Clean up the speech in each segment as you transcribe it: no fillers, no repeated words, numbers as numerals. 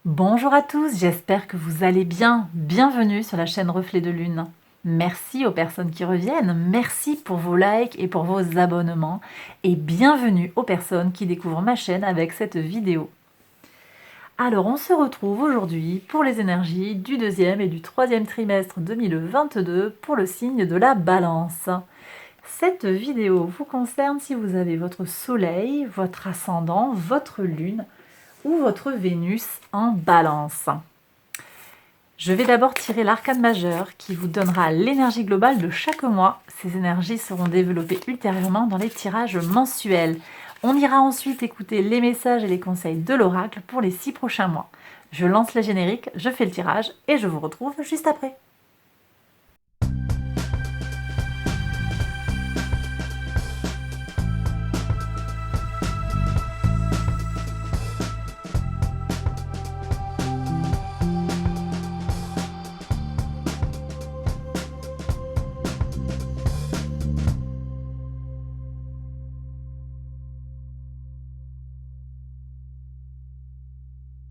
Bonjour à tous, j'espère que vous allez bien. Bienvenue sur la chaîne Reflet de Lune. Merci aux personnes qui reviennent, merci pour vos likes et pour vos abonnements et bienvenue aux personnes qui découvrent ma chaîne avec cette vidéo. Alors on se retrouve aujourd'hui pour les énergies du deuxième et du troisième trimestre 2022 pour le signe de la Balance. Cette vidéo vous concerne si vous avez votre soleil, votre ascendant, votre lune ou votre Vénus en Balance. Je vais d'abord tirer l'arcane majeur qui vous donnera l'énergie globale de chaque mois. Ces énergies seront développées ultérieurement dans les tirages mensuels. On ira ensuite écouter les messages et les conseils de l'oracle pour les 6 prochains mois. Je lance la générique, je fais le tirage et je vous retrouve juste après.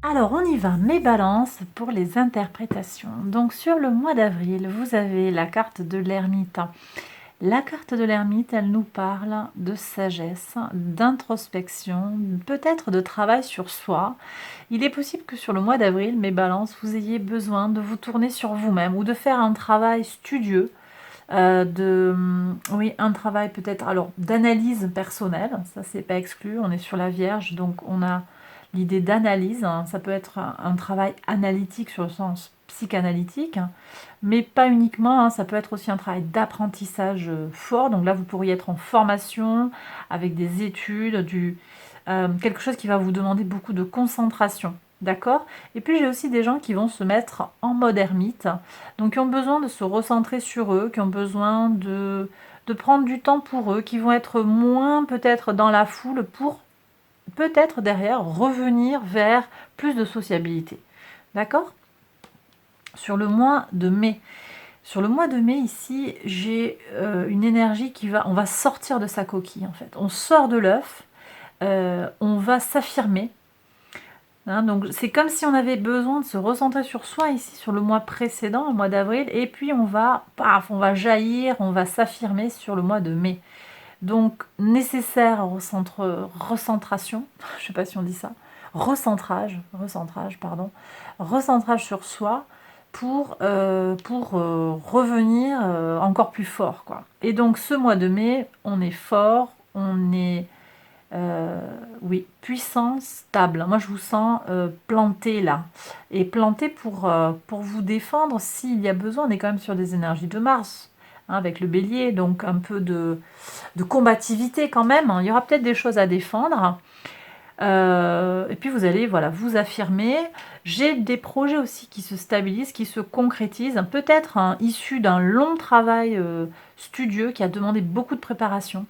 Alors on y va, mes balances pour les interprétations. Donc sur le mois d'avril, vous avez la carte de l'ermite. La carte de l'ermite, elle nous parle de sagesse, d'introspection, peut-être de travail sur soi. Il est possible que sur le mois d'avril, mes balances, vous ayez besoin de vous tourner sur vous-même ou de faire un travail studieux, oui, un travail peut-être alors d'analyse personnelle, ça c'est pas exclu, on est sur la Vierge, donc on a l'idée d'analyse, hein. Ça peut être un travail analytique sur le sens psychanalytique, hein, mais pas uniquement, hein. Ça peut être aussi un travail d'apprentissage fort, donc là vous pourriez être en formation, avec des études, quelque chose qui va vous demander beaucoup de concentration. D'accord. Et puis j'ai aussi des gens qui vont se mettre en mode ermite, donc qui ont besoin de se recentrer sur eux, qui ont besoin de prendre du temps pour eux, qui vont être moins peut-être dans la foule pour peut-être derrière revenir vers plus de sociabilité. D'accord. Sur le mois de mai. Sur le mois de mai, ici, j'ai une énergie qui va... On va sortir de sa coquille, en fait. On sort de l'œuf, on va s'affirmer. Hein, donc c'est comme si on avait besoin de se recentrer sur soi ici sur le mois précédent, le mois d'avril, et puis on va jaillir, on va s'affirmer sur le mois de mai. Donc nécessaire recentration, je ne sais pas si on dit ça, recentrage sur soi pour revenir encore plus fort, quoi. Et donc ce mois de mai, on est fort, on est oui, puissant, stable. Moi, je vous sens planté là. Et planté pour vous défendre s'il y a besoin. On est quand même sur des énergies de Mars, hein, avec le bélier, donc un peu de combativité quand même. Il y aura peut-être des choses à défendre. Et puis vous allez vous affirmer. J'ai des projets aussi qui se stabilisent, qui se concrétisent, peut-être issus d'un long travail studieux qui a demandé beaucoup de préparation.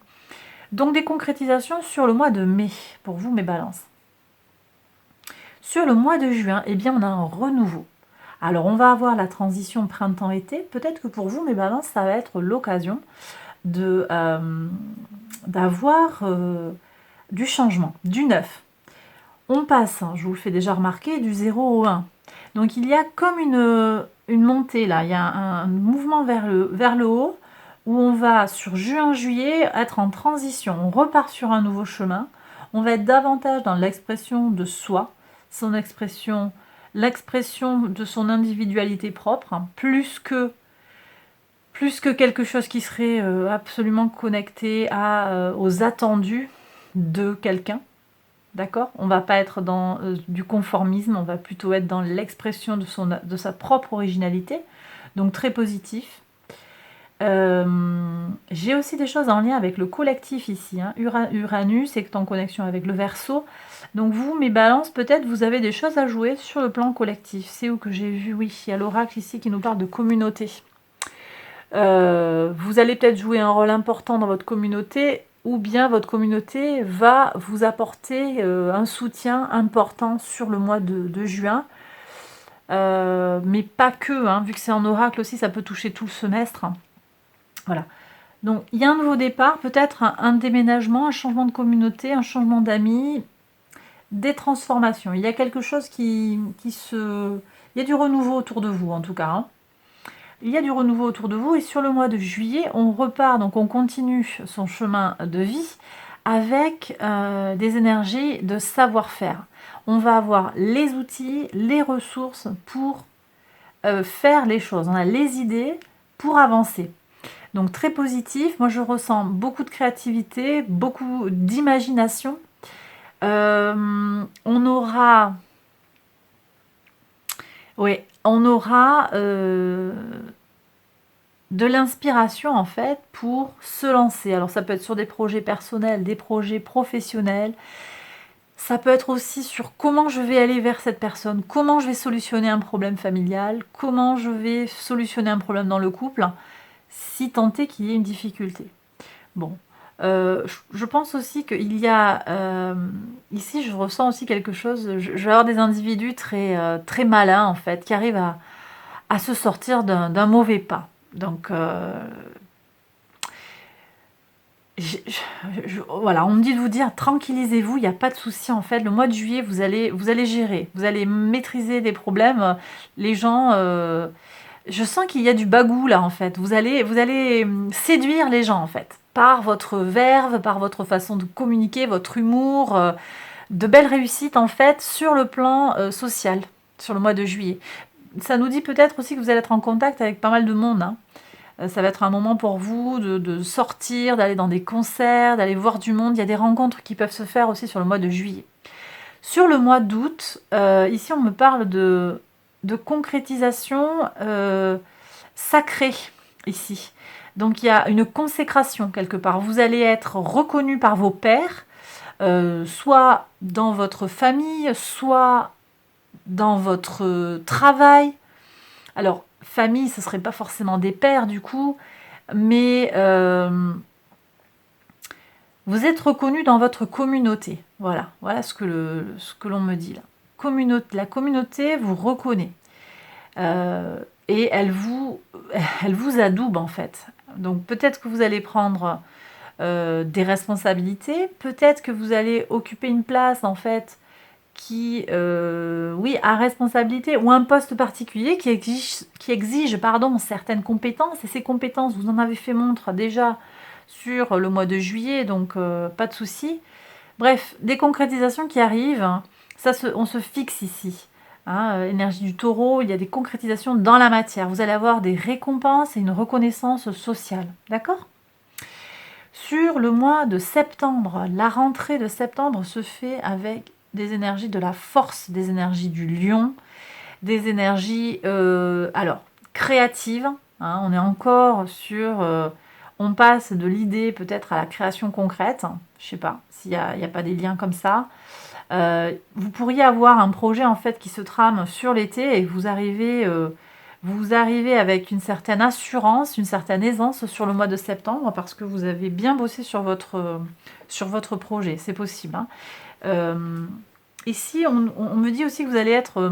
Donc des concrétisations sur le mois de mai, pour vous mes balances. Sur le mois de juin, eh bien on a un renouveau. Alors on va avoir la transition printemps-été, peut-être que pour vous mes balances, ça va être l'occasion d'avoir du changement, du neuf. On passe, je vous le fais déjà remarquer, du 0 au 1. Donc il y a comme une montée là, il y a un mouvement vers le haut, où on va sur juin-juillet être en transition, on repart sur un nouveau chemin, on va être davantage dans l'expression de soi, l'expression de son individualité propre, hein, plus que quelque chose qui serait absolument connecté aux attendus de quelqu'un. D'accord. On va pas être dans du conformisme, on va plutôt être dans l'expression de sa propre originalité, donc très positif. J'ai aussi des choses en lien avec le collectif ici, hein. Uranus est en connexion avec le Verseau. Donc vous, mes balances, peut-être vous avez des choses à jouer sur le plan collectif. C'est où que j'ai vu, oui, il y a l'oracle ici qui nous parle de communauté. Vous allez peut-être jouer un rôle important dans votre communauté, ou bien votre communauté va vous apporter un soutien important sur le mois de juin. Mais pas que, hein, vu que c'est en oracle aussi, ça peut toucher tout le semestre. Voilà. Donc il y a un nouveau départ, peut-être un déménagement, un changement de communauté, un changement d'amis. des transformations. Il y a quelque chose qui se... Il y a du renouveau autour de vous, en tout cas. Hein. Il y a du renouveau autour de vous. Et sur le mois de juillet, on repart, donc on continue son chemin de vie avec des énergies de savoir-faire. On va avoir les outils, les ressources pour faire les choses. On a les idées pour avancer. Donc très positif. Moi, je ressens beaucoup de créativité, beaucoup d'imagination. On aura... Oui, on aura de l'inspiration en fait pour se lancer. Alors ça peut être sur des projets personnels, des projets professionnels. Ça peut être aussi sur comment je vais aller vers cette personne, comment je vais solutionner un problème familial, comment je vais solutionner un problème dans le couple, si tant est qu'il y ait une difficulté. Bon, je pense aussi qu'il y a... ici, je ressens aussi quelque chose... Je vais avoir des individus très malins, en fait, qui arrivent à se sortir d'un mauvais pas. Donc, voilà, on me dit de vous dire, tranquillisez-vous, il n'y a pas de souci, en fait. Le mois de juillet, vous allez gérer, vous allez maîtriser des problèmes. Les gens... je sens qu'il y a du bagou là en fait. Vous allez séduire les gens en fait. Par votre verve, par votre façon de communiquer, votre humour, de belles réussites en fait sur le plan social, sur le mois de juillet. Ça nous dit peut-être aussi que vous allez être en contact avec pas mal de monde. Hein. Ça va être un moment pour vous de sortir, d'aller dans des concerts, d'aller voir du monde. Il y a des rencontres qui peuvent se faire aussi sur le mois de juillet. Sur le mois d'août, ici on me parle de concrétisation sacrée, ici. Donc il y a une consécration quelque part. Vous allez être reconnu par vos pairs, soit dans votre famille, soit dans votre travail. Alors, famille, ce ne serait pas forcément des pairs du coup, mais vous êtes reconnu dans votre communauté. Voilà ce que l'on me dit là. La communauté vous reconnaît. Et elle vous adoube en fait. Donc peut-être que vous allez prendre des responsabilités, peut-être que vous allez occuper une place en fait qui, a responsabilité, ou un poste particulier qui exige certaines compétences, et ces compétences, vous en avez fait montre déjà sur le mois de juillet, donc pas de souci. Bref, des concrétisations qui arrivent, hein, on se fixe ici. Hein, énergie du taureau, il y a des concrétisations dans la matière. Vous allez avoir des récompenses et une reconnaissance sociale. D'accord ? Sur le mois de septembre, la rentrée de septembre se fait avec des énergies de la force, des énergies du lion, des énergies créatives. Hein, on est encore sur... on passe de l'idée peut-être à la création concrète. Je ne sais pas s'il n'y a pas des liens comme ça. Vous pourriez avoir un projet en fait qui se trame sur l'été et vous arrivez avec une certaine assurance, une certaine aisance sur le mois de septembre parce que vous avez bien bossé sur votre projet. C'est possible. Hein. Ici, on me dit aussi que vous allez être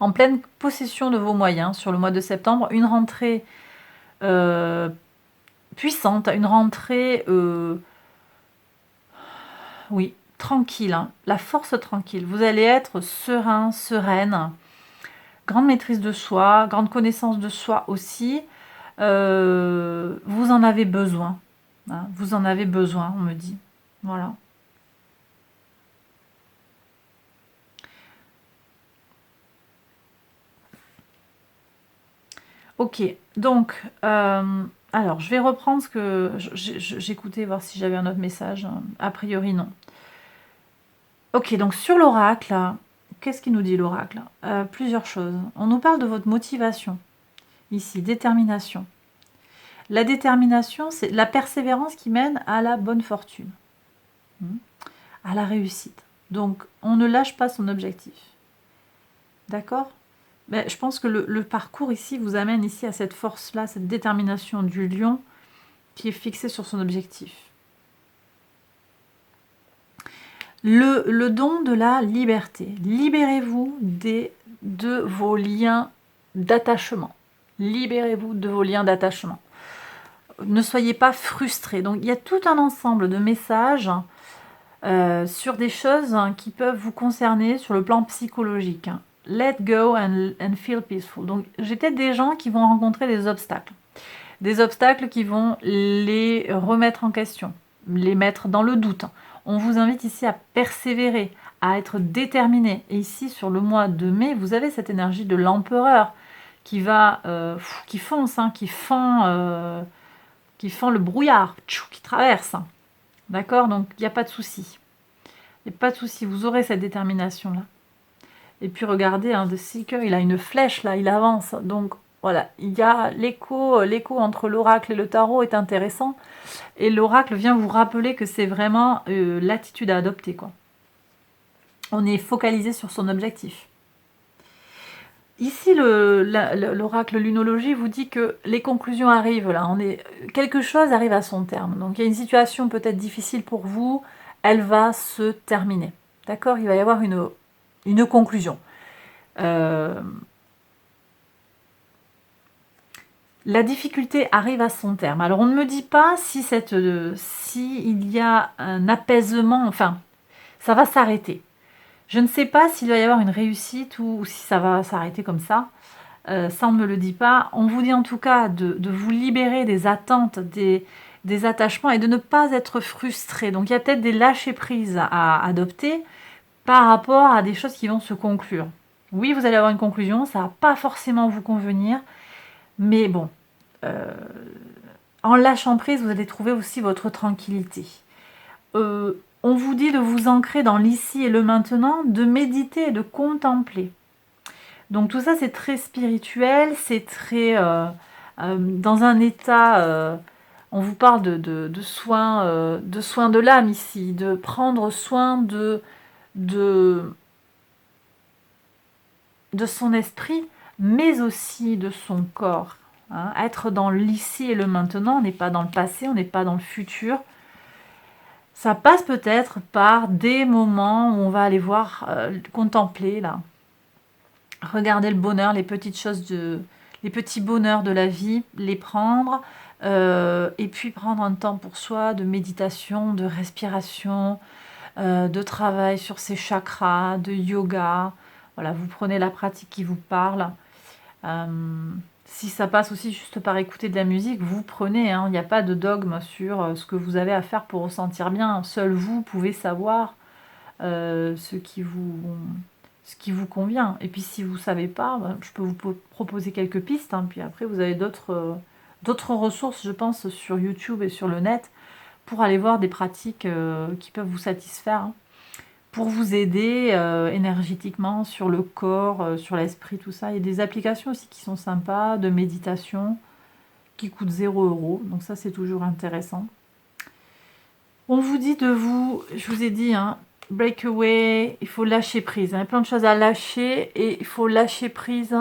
en pleine possession de vos moyens sur le mois de septembre. Une rentrée puissante, une rentrée... oui, tranquille, hein, la force tranquille. Vous allez être serein, sereine, grande maîtrise de soi, grande connaissance de soi aussi. Vous en avez besoin. Hein, vous en avez besoin, on me dit. Voilà. Ok, donc, alors, je vais reprendre ce que j'écoutais, voir si j'avais un autre message. A priori, non. Ok, donc sur l'oracle, qu'est-ce qu'il nous dit l'oracle ? Plusieurs choses. On nous parle de votre motivation. Ici, détermination. La détermination, c'est la persévérance qui mène à la bonne fortune, à la réussite. Donc, on ne lâche pas son objectif. D'accord ? Mais je pense que le parcours ici vous amène ici à cette force-là, cette détermination du lion qui est fixée sur son objectif. Le don de la liberté. Libérez-vous de vos liens d'attachement. Libérez-vous de vos liens d'attachement. Ne soyez pas frustrés. Donc, il y a tout un ensemble de messages sur des choses qui peuvent vous concerner sur le plan psychologique. Let go and feel peaceful. Donc, j'ai peut-être des gens qui vont rencontrer des obstacles. Des obstacles qui vont les remettre en question, les mettre dans le doute. On vous invite ici à persévérer, à être déterminé. Et ici, sur le mois de mai, vous avez cette énergie de l'empereur qui va, qui fonce, qui fend le brouillard, qui traverse. D'accord? Donc, il n'y a pas de souci. Il n'y a pas de souci, vous aurez cette détermination-là. Et puis, regardez, The Seeker, il a une flèche, là, il avance. Donc, voilà, il y a l'écho entre l'oracle et le tarot est intéressant. Et l'oracle vient vous rappeler que c'est vraiment l'attitude à adopter, quoi. On est focalisé sur son objectif. Ici, l'oracle lunologie vous dit que les conclusions arrivent, là. Quelque chose arrive à son terme. Donc, il y a une situation peut-être difficile pour vous. Elle va se terminer. D'accord? Il va y avoir une conclusion. La difficulté arrive à son terme. Alors, on ne me dit pas si il y a un apaisement, enfin, ça va s'arrêter. Je ne sais pas s'il va y avoir une réussite ou si ça va s'arrêter comme ça. Ça, on ne me le dit pas. On vous dit en tout cas de vous libérer des attentes, des attachements et de ne pas être frustré. Donc, il y a peut-être des lâcher-prises à adopter par rapport à des choses qui vont se conclure. Oui, vous allez avoir une conclusion, ça ne va pas forcément vous convenir, mais bon, en lâchant prise, vous allez trouver aussi votre tranquillité. On vous dit de vous ancrer dans l'ici et le maintenant, de méditer et de contempler. Donc tout ça, c'est très spirituel, c'est très dans un état... on vous parle de soins de l'âme ici, de prendre soin de son esprit, mais aussi de son corps. Être dans l'ici et le maintenant, on n'est pas dans le passé, on n'est pas dans le futur. Ça passe peut-être par des moments où on va aller voir, contempler, là. Regarder le bonheur, les petites choses, les petits bonheurs de la vie, les prendre, et puis prendre un temps pour soi de méditation, de respiration, de travail sur ses chakras, de yoga. Voilà, vous prenez la pratique qui vous parle. Si ça passe aussi juste par écouter de la musique, vous prenez. Il n'y a pas de dogme sur ce que vous avez à faire pour vous sentir bien. Seul vous pouvez savoir ce qui vous convient. Et puis si vous ne savez pas, je peux vous proposer quelques pistes. Puis après, vous avez d'autres ressources, je pense, sur YouTube et sur le net pour aller voir des pratiques qui peuvent vous satisfaire. Pour vous aider énergétiquement sur le corps, sur l'esprit, tout ça. Il y a des applications aussi qui sont sympas, de méditation, qui coûtent 0 €. Donc ça, c'est toujours intéressant. On vous dit je vous ai dit, break away, il faut lâcher prise. Il y a plein de choses à lâcher et il faut lâcher prise.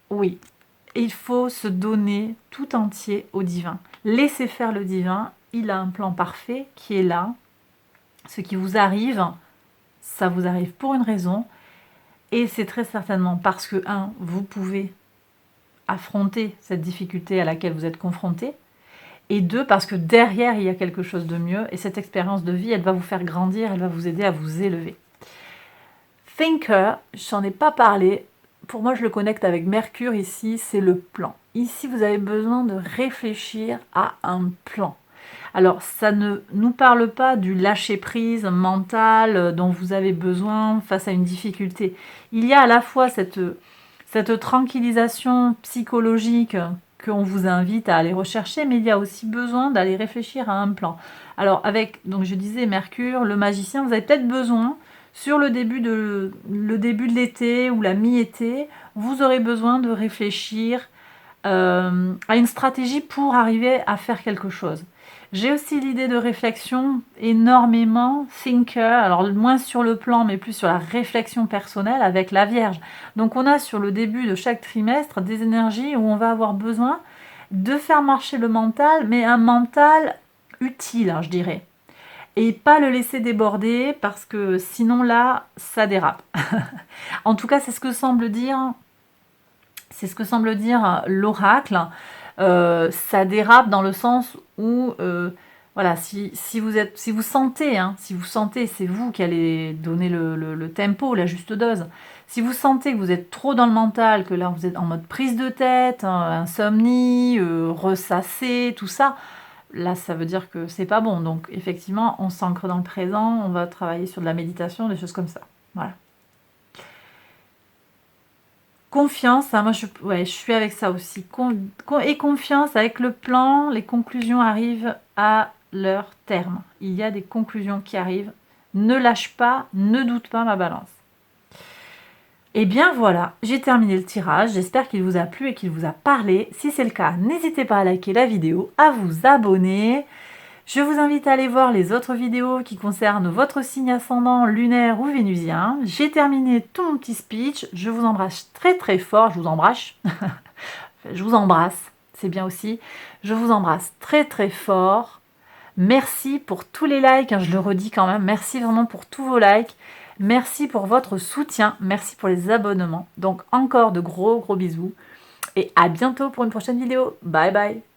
Oui. Il faut se donner tout entier au divin. Laissez faire le divin, il a un plan parfait qui est là. Ce qui vous arrive, ça vous arrive pour une raison. Et c'est très certainement parce que, vous pouvez affronter cette difficulté à laquelle vous êtes confronté. Et 2, parce que derrière, il y a quelque chose de mieux. Et cette expérience de vie, elle va vous faire grandir, elle va vous aider à vous élever. Thinker, je n'en ai pas parlé. Pour moi, je le connecte avec Mercure ici, c'est le plan. Ici, vous avez besoin de réfléchir à un plan. Alors, ça ne nous parle pas du lâcher-prise mental dont vous avez besoin face à une difficulté. Il y a à la fois cette tranquillisation psychologique qu'on vous invite à aller rechercher, mais il y a aussi besoin d'aller réfléchir à un plan. Alors, donc je disais Mercure, le magicien, vous avez peut-être besoin sur le début de l'été ou la mi-été, vous aurez besoin de réfléchir à une stratégie pour arriver à faire quelque chose. J'ai aussi l'idée de réflexion énormément, thinker, alors moins sur le plan, mais plus sur la réflexion personnelle avec la Vierge. Donc on a sur le début de chaque trimestre des énergies où on va avoir besoin de faire marcher le mental, mais un mental utile, je dirais. Et pas le laisser déborder parce que sinon là, ça dérape. En tout cas, c'est ce que semble dire C'est ce que semble dire l'oracle. Ça dérape dans le sens où, voilà, si vous sentez, hein, si vous sentez, c'est vous qui allez donner le tempo, la juste dose. Si vous sentez que vous êtes trop dans le mental, que là vous êtes en mode prise de tête, hein, insomnie, ressassé, tout ça, là ça veut dire que c'est pas bon. Donc effectivement, on s'ancre dans le présent, on va travailler sur de la méditation, des choses comme ça. Voilà. Confiance, hein, moi ouais, je suis avec ça aussi. Et confiance avec le plan, les conclusions arrivent à leur terme. Il y a des conclusions qui arrivent. Ne lâche pas, ne doute pas ma balance. Et bien voilà, j'ai terminé le tirage. J'espère qu'il vous a plu et qu'il vous a parlé. Si c'est le cas, n'hésitez pas à liker la vidéo, à vous abonner. Je vous invite à aller voir les autres vidéos qui concernent votre signe ascendant, lunaire ou vénusien. J'ai terminé tout mon petit speech. Je vous embrasse très très fort. Je vous embrasse. Je vous embrasse. C'est bien aussi. Je vous embrasse très très fort. Merci pour tous les likes. Hein, je le redis quand même. Merci vraiment pour tous vos likes. Merci pour votre soutien. Merci pour les abonnements. Donc encore de gros bisous. Et à bientôt pour une prochaine vidéo. Bye bye.